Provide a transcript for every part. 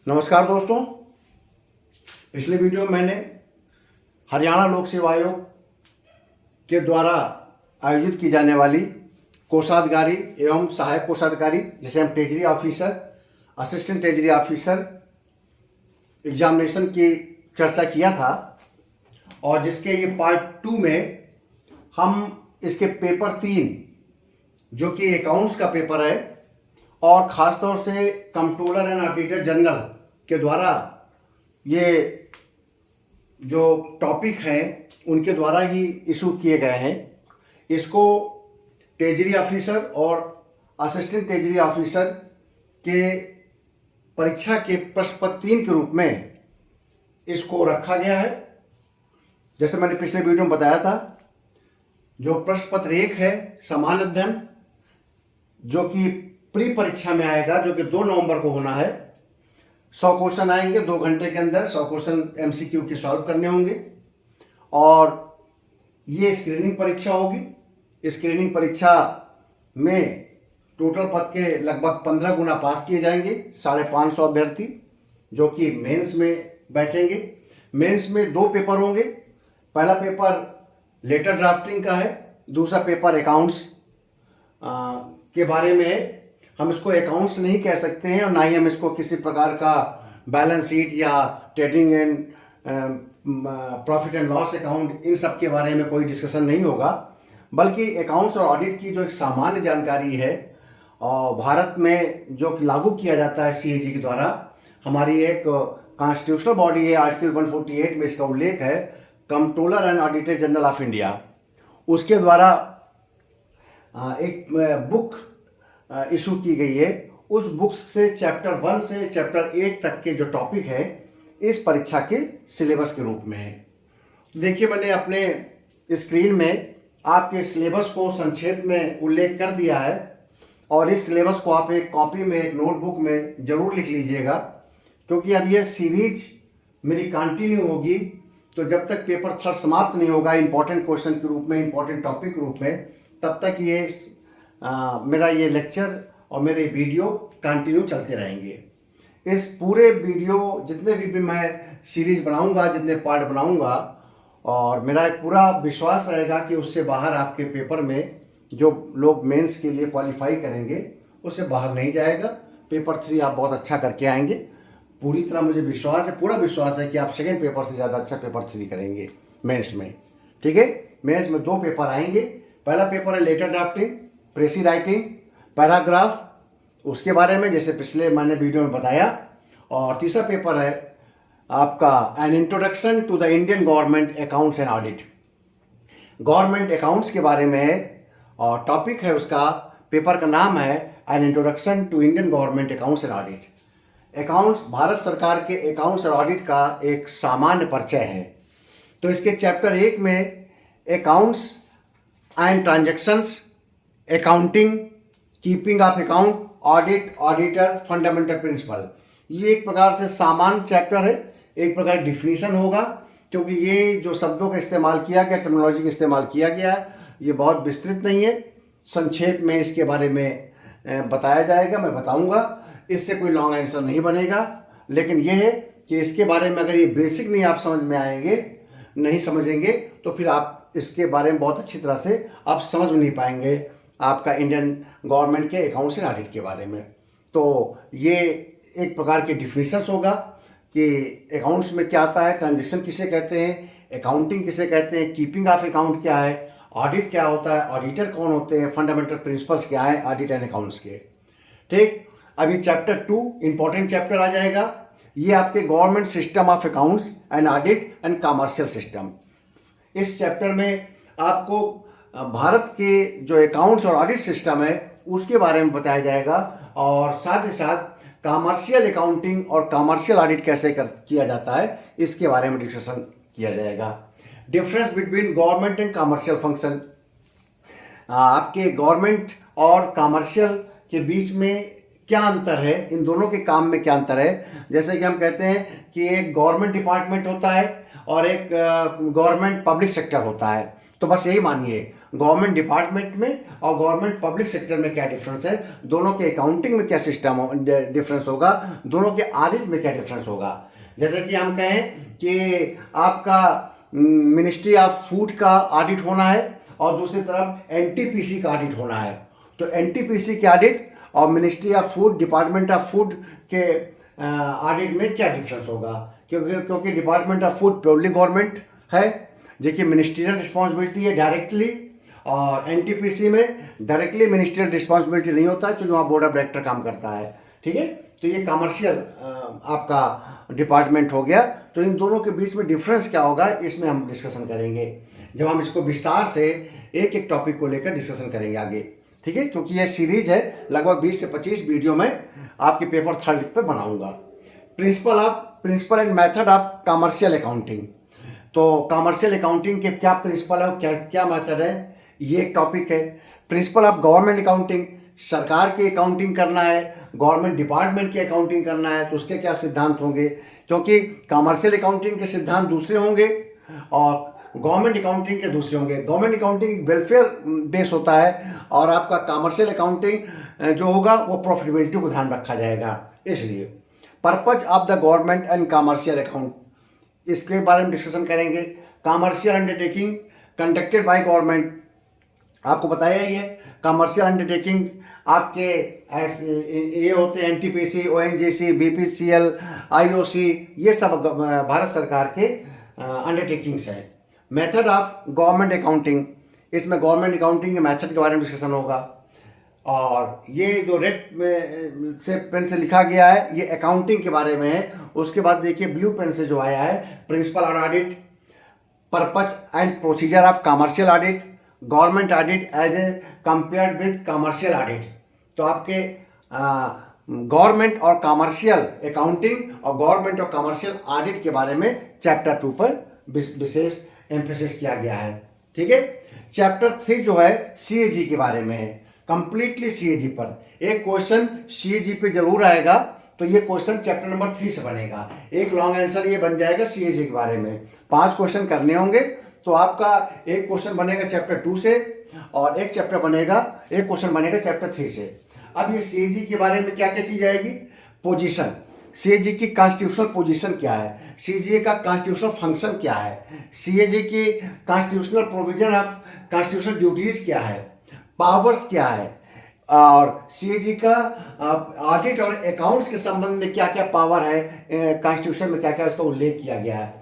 नमस्कार दोस्तों। पिछले वीडियो में मैंने हरियाणा लोक सेवा आयोग के द्वारा आयोजित की जाने वाली कोषाधिकारी एवं सहायक कोषाधिकारी, जिसे हम treasury officer, assistant treasury officer examination की चर्चा किया था, और जिसके ये पार्ट 2 में हम इसके पेपर 3 जो कि अकाउंट्स का पेपर है, और ख़ासतौर से कंट्रोलर एंड ऑडिटर जनरल के द्वारा ये जो टॉपिक हैं उनके द्वारा ही इशू किए गए हैं, इसको ट्रेजरी ऑफिसर और असिस्टेंट ट्रेजरी ऑफिसर के परीक्षा के प्रश्न पत्र 3 के रूप में इसको रखा गया है। जैसे मैंने पिछले वीडियो में बताया था, जो प्रश्न पत्र 1 है सामान्य अध्ययन, जो कि प्री परीक्षा में आएगा, जो कि 2 नवंबर को होना है। 100 क्वेश्चन आएंगे 2 घंटे के अंदर, 100 क्वेश्चन एमसीक्यू के सॉल्व करने होंगे, और ये स्क्रीनिंग परीक्षा होगी। स्क्रीनिंग परीक्षा में टोटल पद के लगभग 15 गुना पास किए जाएंगे, 550 अभ्यर्थी जो कि मेंस में बैठेंगे। मेंस में 2 पेपर होंगे। पहला पेपर लेटर ड्राफ्टिंग का है, दूसरा पेपर अकाउंट्स के बारे में है। हम इसको अकाउंट्स नहीं कह सकते हैं, और ना ही हम इसको किसी प्रकार का बैलेंस शीट या trading and profit and loss account, इन सब के बारे में कोई डिस्कशन नहीं होगा, बल्कि अकाउंट्स और ऑडिट की जो एक सामान्य जानकारी है और भारत में जो लागू किया जाता है सीएजी के द्वारा। हमारी एक कॉन्स्टिट्यूशनल बॉडी है, आर्टिकल 148 में इसका उल्लेख है, controller and auditor general of India, उसके द्वारा एक बुक इशू की गई है। उस बुक्स से चैप्टर 1 से चैप्टर 8 तक के जो टॉपिक है इस परीक्षा के सिलेबस के रूप में है। देखिए, मैंने अपने स्क्रीन में आपके सिलेबस को संक्षेप में उल्लेख कर दिया है, और इस सिलेबस को आप एक कॉपी में, एक नोटबुक में ज़रूर लिख लीजिएगा, क्योंकि अब ये सीरीज मेरी कंटिन्यू होगी। तो जब तक पेपर 3 समाप्त नहीं होगा इंपॉर्टेंट क्वेश्चन के रूप में, इंपॉर्टेंट टॉपिक के रूप में, तब तक ये मेरा ये लेक्चर और मेरे वीडियो कंटिन्यू चलते रहेंगे। इस पूरे वीडियो जितने भी मैं सीरीज बनाऊंगा, जितने पार्ट बनाऊंगा, और मेरा एक पूरा विश्वास रहेगा कि उससे बाहर आपके पेपर में जो लोग मेंस के लिए क्वालिफाई करेंगे उससे बाहर नहीं जाएगा। पेपर 3 आप बहुत अच्छा करके आएंगे, पूरी तरह मुझे विश्वास है, पूरा विश्वास है कि आप सेकेंड पेपर से ज़्यादा अच्छा पेपर 3 करेंगे मेंस में। ठीक है, मेंस में 2 पेपर आएंगे। पहला पेपर है letter drafting, precis writing, paragraph, उसके बारे में जैसे पिछले मैंने वीडियो में बताया, और तीसरा पेपर है आपका an introduction to the Indian government accounts and audit. Government accounts के बारे में है, और टॉपिक है उसका, पेपर का नाम है an introduction to Indian government accounts and audit. Accounts, Bharat सरकार के अकाउंट्स और ऑडिट का एक सामान्य परिचय है। तो इसके चैप्टर 1 में accounts and transactions, accounting, keeping of account, audit, auditor, fundamental principle, ये एक प्रकार से सामान्य चैप्टर है। एक प्रकार डिफिनीशन होगा, क्योंकि ये जो शब्दों का इस्तेमाल किया गया, टर्मिनोलॉजी का इस्तेमाल किया गया, ये बहुत विस्तृत नहीं है। संक्षेप में इसके बारे में बताया जाएगा, मैं बताऊंगा। इससे कोई लॉन्ग आंसर नहीं बनेगा, लेकिन यह है कि इसके बारे में अगर ये बेसिक नहीं आप समझ में आएंगे, नहीं समझेंगे, तो फिर आप इसके बारे में बहुत अच्छी तरह से आप समझ नहीं पाएंगे आपका इंडियन गवर्नमेंट के अकाउंट्स एंड ऑडिट के बारे में। तो ये एक प्रकार के डिफिनीशंस होगा कि अकाउंट्स में क्या आता है, ट्रांजैक्शन किसे कहते हैं, अकाउंटिंग किसे कहते हैं, कीपिंग ऑफ अकाउंट क्या है, ऑडिट क्या होता है, ऑडिटर कौन होते हैं, फंडामेंटल प्रिंसिपल्स क्या है ऑडिट एंड अकाउंट्स के। ठीक, अभी चैप्टर 2 इंपॉर्टेंट चैप्टर आ जाएगा। ये आपके government system of accounts and audit and commercial system. इस चैप्टर में आपको भारत के जो अकाउंट्स और ऑडिट सिस्टम है उसके बारे में बताया जाएगा, और साथ ही साथ कमर्शियल अकाउंटिंग और कमर्शियल ऑडिट कैसे किया जाता है इसके बारे में डिस्कशन किया जाएगा। Difference between government and commercial function, आपके गवर्नमेंट और कमर्शियल के बीच में क्या अंतर है, इन दोनों के काम में क्या अंतर है। जैसे कि हम कहते हैं कि एक गवर्नमेंट डिपार्टमेंट होता है और एक गवर्नमेंट पब्लिक सेक्टर होता है, तो बस यही मानिए, गवर्नमेंट डिपार्टमेंट में और गवर्नमेंट पब्लिक सेक्टर में क्या डिफरेंस है, दोनों के अकाउंटिंग में क्या सिस्टम डिफरेंस होगा, दोनों के ऑडिट में क्या डिफरेंस होगा। जैसे कि हम कहें कि आपका मिनिस्ट्री ऑफ फूड का ऑडिट होना है और दूसरी तरफ एनटीपीसी का ऑडिट होना है, तो एनटीपीसी के ऑडिट और ministry of food, department of food के ऑडिट में क्या डिफरेंस होगा, क्योंकि department of food purely government है, जिसकी मिनिस्ट्रियल रिस्पॉन्सिबिलिटी है डायरेक्टली, और एनटीपीसी में डायरेक्टली मिनिस्ट्रियल रिस्पॉन्सिबिलिटी नहीं होता है, क्योंकि वहाँ बोर्ड ऑफ डायरेक्टर काम करता है। ठीक है, तो ये कमर्शियल आपका डिपार्टमेंट हो गया। तो इन दोनों के बीच में डिफरेंस क्या होगा, इसमें हम डिस्कशन करेंगे जब हम इसको विस्तार से एक एक टॉपिक को लेकर डिस्कशन करेंगे आगे। ठीक है, क्योंकि ये सीरीज है, लगभग 20 से 25 वीडियो में आपके पेपर 3 पे बनाऊंगा। Principle and method of commercial accounting. तो कमर्शियल अकाउंटिंग के क्या प्रिंसिपल है, क्या क्या मेथड है, ये एक टॉपिक है। प्रिंसिपल ऑफ गवर्नमेंट अकाउंटिंग, सरकार की अकाउंटिंग करना है, गवर्नमेंट डिपार्टमेंट की अकाउंटिंग करना है, तो उसके क्या सिद्धांत होंगे, क्योंकि कमर्शियल अकाउंटिंग के सिद्धांत दूसरे होंगे और गवर्नमेंट अकाउंटिंग के दूसरे होंगे। गवर्नमेंट अकाउंटिंग वेलफेयर बेस होता है और आपका कमर्शियल अकाउंटिंग जो होगा वो प्रॉफिटेबिलिटी को ध्यान रखा जाएगा। इसलिए purpose of the government and commercial account, इसके बारे में डिस्कशन करेंगे। Commercial undertaking conducted by government, आपको बताया ही है कमर्शियल अंडरटेकिंग आपके ये होते हैं एनटीपीसी, ओएनजीसी, बीपीसीएल, आईओसी, ये सब भारत सरकार के अंडरटेकिंग्स है। मेथड ऑफ गवर्नमेंट अकाउंटिंग, इसमें गवर्नमेंट अकाउंटिंग के मेथड के बारे में डिस्कशन होगा। और ये जो रेड से पेन से लिखा गया है ये अकाउंटिंग के बारे में है। उसके बाद देखिए ब्लू पेन से जो आया है प्रिंसिपल और audit, purpose and procedure of commercial audit, government audit as a compared with commercial audit. तो आपके गवर्नमेंट और कमर्शियल अकाउंटिंग और गवर्नमेंट और कमर्शियल ऑडिट के बारे में चैप्टर 2 पर विशेष एम्फेसिस किया गया है। ठीक है, चैप्टर 3 जो है सीएजी के बारे में है, कंप्लीटली सीएजी पर। एक क्वेश्चन सीएजी पे जरूर आएगा, तो ये क्वेश्चन चैप्टर नंबर 3 से बनेगा। एक लॉन्ग आंसर ये बन जाएगा सीएजी के बारे में। 5 क्वेश्चन करने होंगे, तो आपका एक क्वेश्चन बनेगा चैप्टर 2 से और एक क्वेश्चन बनेगा चैप्टर 3 से। अब ये सीएजी के बारे में क्या क्या चीज आएगी, पोजीशन, सीएजी की कॉन्स्टिट्यूशनल पोजीशन क्या है, सीएजी का कॉन्स्टिट्यूशनल फंक्शन क्या है, सीएजी की constitutional provision of constitutional duties क्या है, पावर्स क्या है, और सीएजी का ऑडिट और अकाउंट्स के संबंध में क्या क्या पावर है, कॉन्स्टिट्यूशन में क्या क्या इसका उल्लेख किया गया है,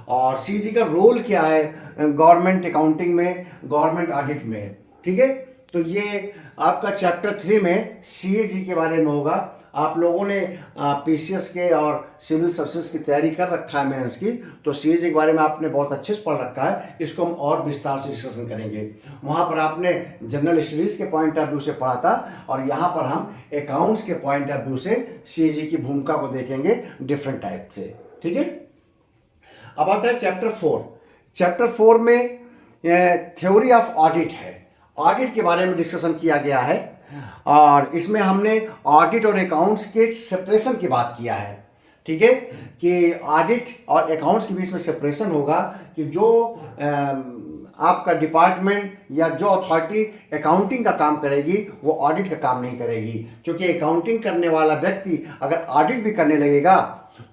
और सीएजी का रोल क्या है गवर्नमेंट अकाउंटिंग में, गवर्नमेंट ऑडिट में। ठीक है, तो ये आपका चैप्टर 3 में सीएजी के बारे में होगा। आप लोगों ने पीसीएस के और सिविल सर्विसेज की तैयारी कर रखा है मेंस की, तो सीएजी के बारे में आपने बहुत अच्छे से पढ़ रखा है। इसको हम और विस्तार से डिस्कशन करेंगे। वहाँ पर आपने जनरल स्टडीज के पॉइंट ऑफ व्यू से पढ़ा था और यहाँ पर हम अकाउंट्स के पॉइंट ऑफ व्यू से सीएजी की भूमिका को देखेंगे डिफरेंट टाइप से। ठीक है, अब आता है चैप्टर 4। चैप्टर 4 में थ्योरी ऑफ ऑडिट है, ऑडिट के बारे में डिस्कशन किया गया है और इसमें हमने ऑडिट और अकाउंट्स के सेपरेशन की बात किया है। ठीक है, कि ऑडिट और अकाउंट्स के बीच में सेपरेशन होगा कि जो आपका डिपार्टमेंट या जो अथॉरिटी अकाउंटिंग का काम करेगी वो ऑडिट का काम नहीं करेगी, क्योंकि अकाउंटिंग करने वाला व्यक्ति अगर ऑडिट भी करने लगेगा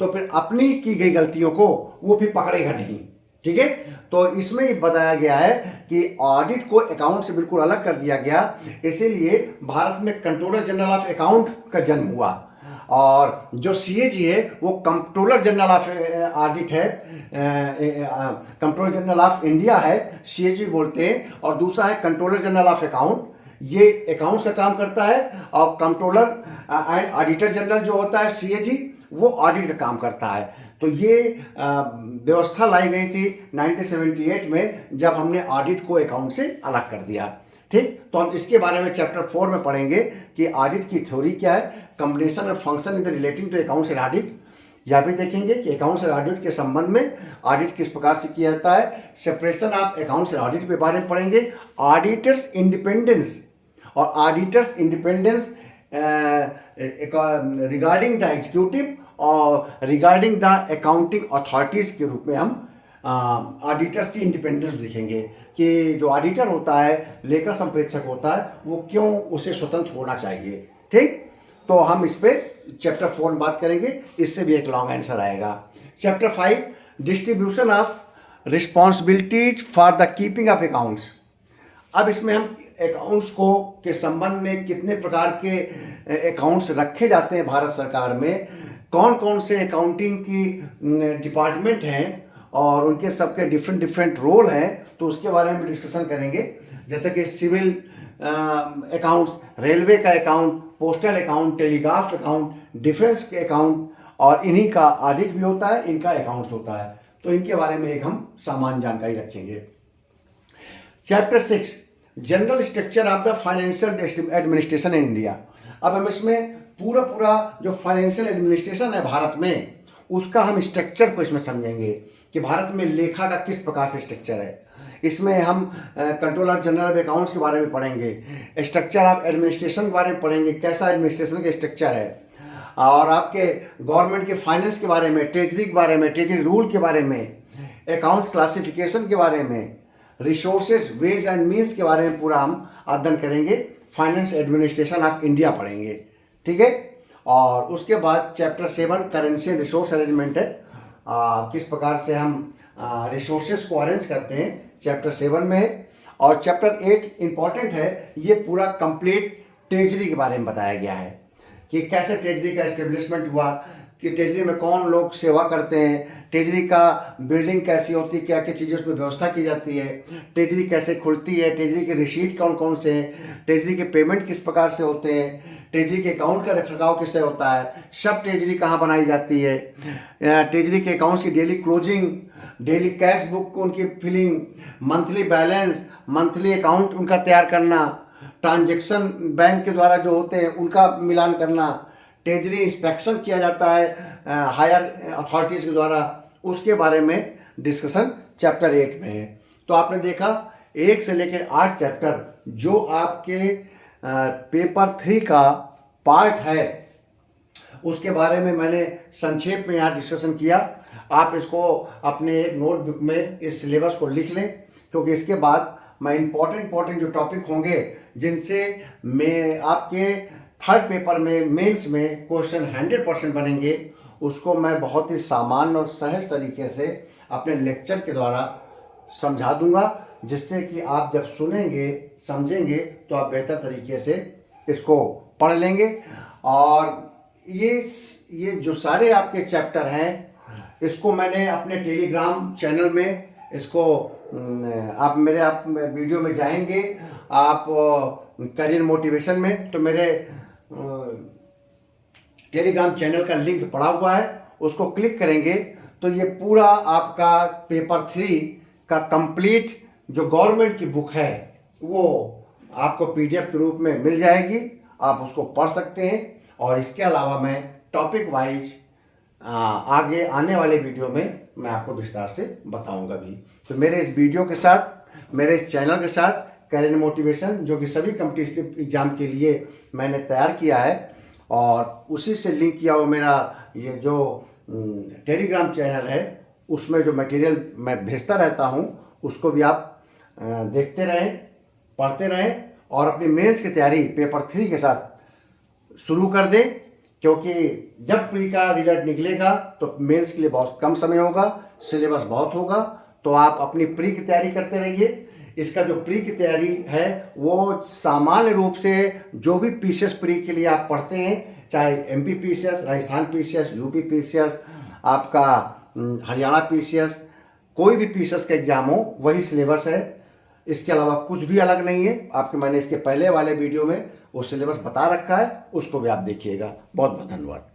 तो फिर अपनी की गई गलतियों को वो फिर पकड़ेगा नहीं। ठीक है, तो इसमें बताया गया है कि ऑडिट को अकाउंट से बिल्कुल अलग कर दिया गया, इसीलिए भारत में कंट्रोलर जनरल ऑफ अकाउंट का जन्म हुआ और जो सीएजी है वो कंट्रोलर जनरल ऑफ ऑडिट है, कंट्रोलर जनरल ऑफ इंडिया है, सीएजी बोलते हैं, और दूसरा है कंट्रोलर जनरल ऑफ अकाउंट, ये अकाउंट्स का काम करता है, और कंट्रोलर एंड ऑडिटर जनरल जो होता है सीएजी वो ऑडिट का काम करता है। तो ये व्यवस्था लाई गई थी 1978 में, जब हमने ऑडिट को अकाउंट से अलग कर दिया। ठीक, तो हम इसके बारे में चैप्टर 4 में पढ़ेंगे कि ऑडिट की थ्योरी क्या है, combination of function in the relating to accounts and audit. यह भी देखेंगे कि अकाउंट्स एंड ऑडिट के संबंध में ऑडिट किस प्रकार से किया जाता है, separation of accounts and audit के बारे में पढ़ेंगे, ऑडिटर्स इंडिपेंडेंस और auditors independence regarding the executive और रिगार्डिंग द अकाउंटिंग अथॉरिटीज के रूप में हम ऑडिटर्स की इंडिपेंडेंस दिखेंगे कि जो ऑडिटर होता है, लेखा संप्रेक्षक होता है, वो क्यों उसे स्वतंत्र होना चाहिए। ठीक, तो हम इस पे चैप्टर 4 में बात करेंगे, इससे भी एक लॉन्ग आंसर आएगा। Chapter 5 distribution of responsibilities for the keeping of accounts. अब इसमें हम अकाउंट्स को के संबंध में कितने प्रकार के अकाउंट्स रखे जाते हैं भारत सरकार में, कौन कौन से अकाउंटिंग की डिपार्टमेंट हैं और उनके सबके डिफरेंट डिफरेंट रोल हैं, तो उसके बारे में डिस्कशन करेंगे। जैसे कि सिविल अकाउंट्स, रेलवे का account, postal account, telegraph account, defence के अकाउंट, और इन्हीं का ऑडिट भी होता है, इनका अकाउंट्स होता है। तो इनके बारे में एक हम सामान्य जानकारी रखेंगे। Chapter 6 general structure of the financial administration in India. अब हम इसमें पूरा जो फाइनेंशियल एडमिनिस्ट्रेशन है भारत में, उसका हम स्ट्रक्चर को इसमें समझेंगे कि भारत में लेखा का किस प्रकार से स्ट्रक्चर है। इसमें हम कंट्रोलर जनरल ऑफ अकाउंट्स के बारे में पढ़ेंगे, स्ट्रक्चर ऑफ एडमिनिस्ट्रेशन के बारे में पढ़ेंगे, कैसा एडमिनिस्ट्रेशन का स्ट्रक्चर है, और आपके गवर्नमेंट के फाइनेंस के बारे में, ट्रेजरी के बारे में, ट्रेजरी रूल के बारे में, अकाउंट्स क्लासिफिकेशन के बारे में, रिसोर्सेज, वेज एंड मीन्स के बारे में पूरा हम अध्ययन करेंगे। फाइनेंस एडमिनिस्ट्रेशन ऑफ इंडिया पढ़ेंगे, ठीक है। और उसके बाद chapter 7 currency and resource arrangement है, किस प्रकार से हम रिसोर्सेज को अरेंज करते हैं, चैप्टर 7 में है। और चैप्टर 8 इंपॉर्टेंट है, ये पूरा कंप्लीट ट्रेजरी के बारे में बताया गया है कि कैसे ट्रेजरी का एस्टेब्लिशमेंट हुआ, कि ट्रेजरी में कौन लोग सेवा करते हैं, ट्रेजरी का बिल्डिंग कैसी होती है, क्या क्या चीज़ें उसमें व्यवस्था की जाती है, ट्रेजरी कैसे खुलती है, ट्रेजरी के रिसीट कौन कौन से हैं, ट्रेजरी के पेमेंट किस प्रकार से होते हैं, ट्रेजरी के अकाउंट का रखरखाव किससे होता है, सब ट्रेजरी कहाँ बनाई जाती है, ट्रेजरी के अकाउंट्स की daily closing, daily cash book को उनकी filing, monthly balance, monthly account उनका तैयार करना, ट्रांजैक्शन बैंक के द्वारा जो होते हैं उनका मिलान करना, ट्रेजरी इंस्पेक्शन किया जाता है हायर अथॉरिटीज़ के द्वारा, उसके बारे में डिस्कशन चैप्टर 8 में है। तो आपने देखा 1 से लेकर 8 चैप्टर जो आपके पेपर 3 का पार्ट है, उसके बारे में मैंने संक्षेप में यहाँ डिस्कशन किया। आप इसको अपने एक नोटबुक में इस सिलेबस को लिख लें, क्योंकि इसके बाद मैं इम्पॉर्टेंट जो टॉपिक होंगे जिनसे मैं आपके 3rd पेपर में मेंस में क्वेश्चन 100% बनेंगे, उसको मैं बहुत ही सामान्य और सहज तरीके से अपने लेक्चर के द्वारा समझा दूंगा, जिससे कि आप जब सुनेंगे समझेंगे तो आप बेहतर तरीके से इसको पढ़ लेंगे। और ये जो सारे आपके चैप्टर हैं, इसको मैंने अपने टेलीग्राम चैनल में इसको आप वीडियो में जाएंगे, आप करियर मोटिवेशन में, तो मेरे टेलीग्राम चैनल का लिंक पड़ा हुआ है, उसको क्लिक करेंगे तो ये पूरा आपका पेपर 3 का कंप्लीट जो गवर्नमेंट की बुक है वो आपको PDF के रूप में मिल जाएगी, आप उसको पढ़ सकते हैं। और इसके अलावा मैं टॉपिक वाइज आगे आने वाले वीडियो में मैं आपको विस्तार से बताऊंगा भी। तो मेरे इस वीडियो के साथ, मेरे इस चैनल के साथ करियर मोटिवेशन, जो कि सभी कॉम्पिटिटिव एग्जाम के लिए मैंने तैयार किया है, और उसी से लिंक किया हुआ मेरा ये जो टेलीग्राम चैनल है, उसमें जो मटेरियल मैं भेजता रहता हूँ, उसको भी आप देखते रहें, पढ़ते रहें, और अपनी मेंस की तैयारी पेपर 3 के साथ शुरू कर दें, क्योंकि जब प्री का रिजल्ट निकलेगा तो मेंस के लिए बहुत कम समय होगा, सिलेबस बहुत होगा, तो आप अपनी प्री की तैयारी करते रहिए। इसका जो प्री की तैयारी है वो सामान्य रूप से जो भी PCS प्री के लिए आप पढ़ते हैं, चाहे MP PCS, Rajasthan PCS, UP PCS, आपका हरियाणा PCS, कोई भी PCS का एग्जाम हो, वही सिलेबस है। इसके अलावा कुछ भी अलग नहीं है। आपके मैंने इसके पहले वाले वीडियो में वो सिलेबस बता रखा है, उसको भी आप देखिएगा। बहुत बहुत धन्यवाद।